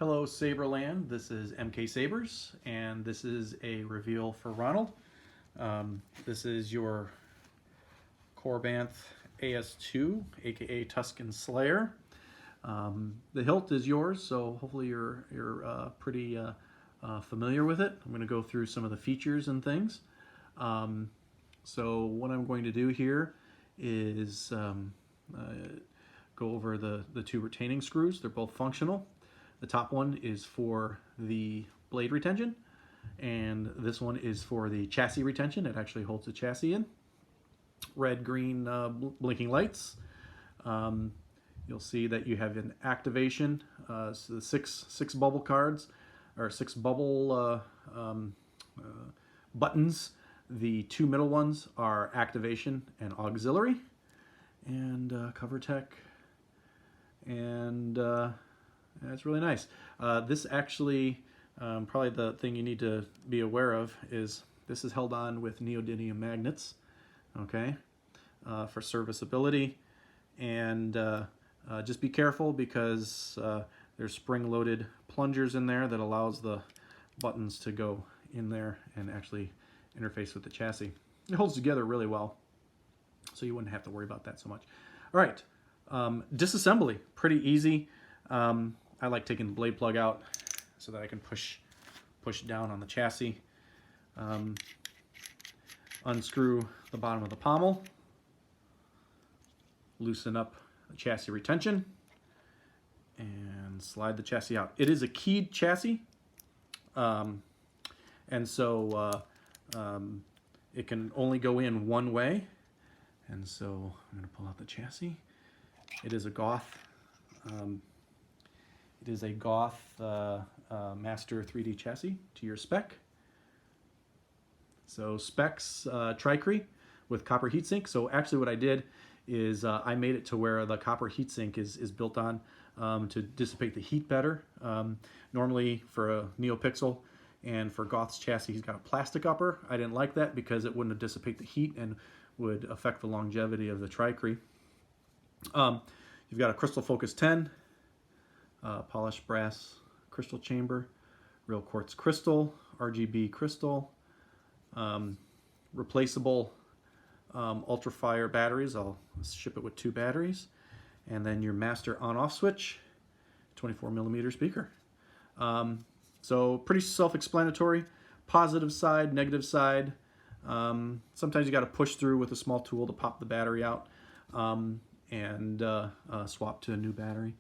Hello Saberland, this is MKSabers, and this is a reveal for Ronald. This is your Corbanth AS2, aka Tuscan Slayer. The hilt is yours, so hopefully you're pretty familiar with it. I'm going to go through some of the features and things. So what I'm going to do here is go over the two retaining screws. They're both functional. The top one is for the blade retention, and this one is for the chassis retention. It actually holds the chassis in. Red, green blinking lights. You'll see that you have an activation, so the six bubble cards, or six bubble buttons. The two middle ones are activation and auxiliary, and cover tech, and that's really nice. This actually, probably the thing you need to be aware of is this is held on with neodymium magnets, okay, for serviceability, and just be careful because there's spring-loaded plungers in there that allows the buttons to go in there and actually interface with the chassis. It holds together really well, so you wouldn't have to worry about that so much. All right, disassembly, pretty easy. I like taking the blade plug out so that I can push down on the chassis. Unscrew the bottom of the pommel, loosen up the chassis retention, and slide the chassis out. It is a keyed chassis, and so it can only go in one way. And so I'm going to pull out the chassis. It is a Goth. It is a Goth Master 3D chassis to your spec. So specs tricrete with copper heatsink. So actually what I did is I made it to where the copper heatsink is built on to dissipate the heat better. Normally for a NeoPixel and for Goth's chassis, he's got a plastic upper. I didn't like that because it wouldn't dissipate the heat and would affect the longevity of the tricrete. You've got a Crystal Focus 10. Polished brass crystal chamber, real quartz crystal, RGB crystal, replaceable ultra-fire batteries. I'll ship it with 2 batteries, and then your master on-off switch, 24mm speaker. So pretty self-explanatory. Positive side, negative side. Sometimes you got to push through with a small tool to pop the battery out and swap to a new battery.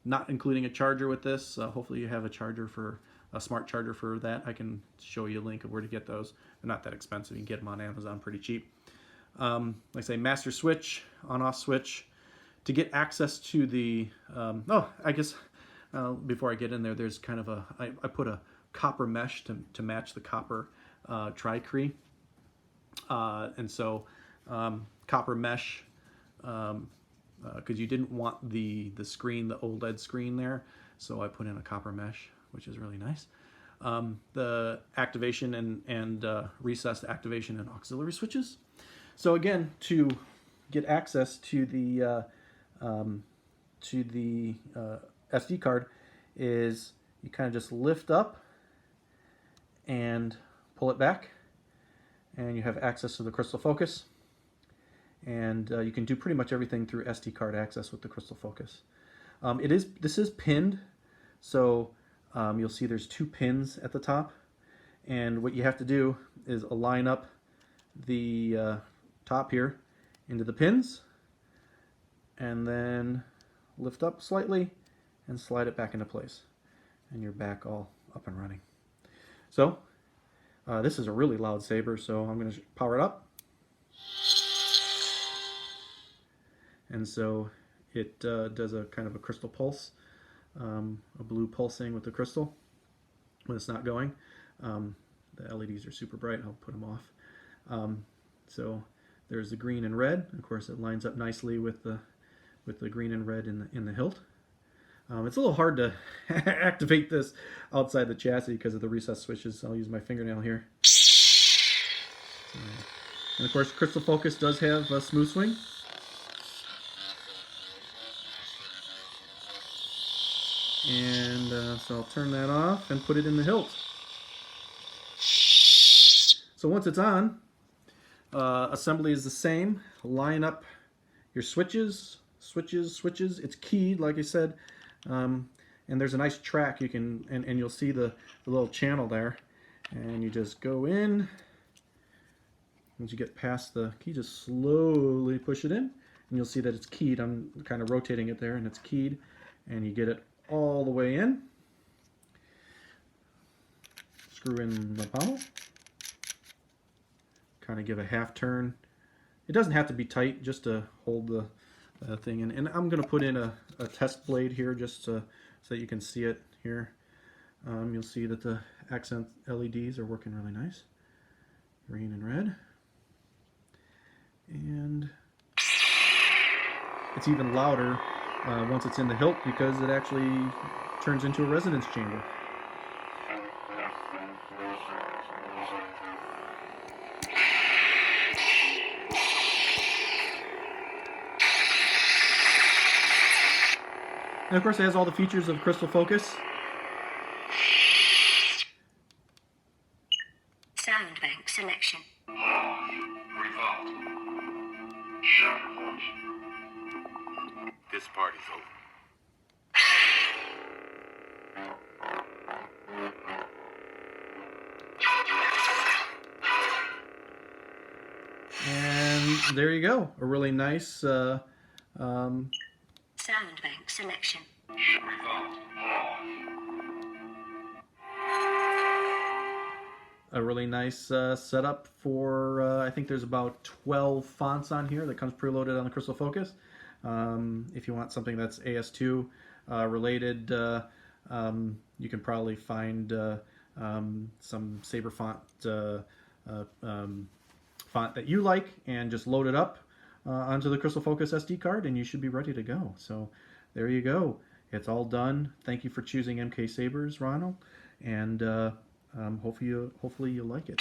Not including a charger with this. Hopefully you have a charger for a smart charger for that. I can show you a link of where to get those. They're not that expensive. You can get them on Amazon pretty cheap. Like I say, master switch, on-off switch. To get access to the, I guess before I get in there, there's kind of a, I put a copper mesh to match the copper tricrete. And so copper mesh, because you didn't want the screen, the OLED screen there, so I put in a copper mesh, which is really nice. The activation and recessed activation and auxiliary switches. So again, to get access to the SD card is you kind of just lift up and pull it back, and you have access to the Crystal Focus. And you can do pretty much everything through SD card access with the Crystal Focus. This is pinned, so you'll see there's 2 pins at the top, and what you have to do is align up the top here into the pins, and then lift up slightly and slide it back into place, and you're back all up and running. So this is a really loud saber, so I'm going to power it up. And so it does a kind of a crystal pulse, a blue pulsing with the crystal when it's not going. The LEDs are super bright. I'll put them off. So there's the green and red. Of course, it lines up nicely with the green and red in the hilt. It's a little hard to activate this outside the chassis because of the recessed switches. I'll use my fingernail here. And of course, Crystal Focus does have a smooth swing. And so I'll turn that off and put it in the hilt. So once it's on, assembly is the same. Line up your switches. It's keyed, like I said, and there's a nice track you can, and you'll see the little channel there, and you just go in. Once you get past the key, just slowly push it in, and you'll see that it's keyed. I'm kind of rotating it there, and it's keyed, and you get it all the way in. Screw in the pommel. Kind of give a half turn. It doesn't have to be tight, just to hold the thing in. And I'm going to put in a test blade here just so that you can see it here. You'll see that the accent LEDs are working really nice. Green and red. And it's even louder once it's in the hilt because it actually turns into a resonance chamber. And of course it has all the features of crystal focus. Sound bank selection. This party's over. And there you go, a really nice Sound bank selection. a really nice setup for, I think there's about 12 fonts on here that comes preloaded on the Crystal Focus. If you want something that's AS2 related, you can probably find some Saber font font that you like and just load it up onto the Crystal Focus SD card, and you should be ready to go. So there you go. It's all done. Thank you for choosing MKSabers, Ronald, and hopefully you like it.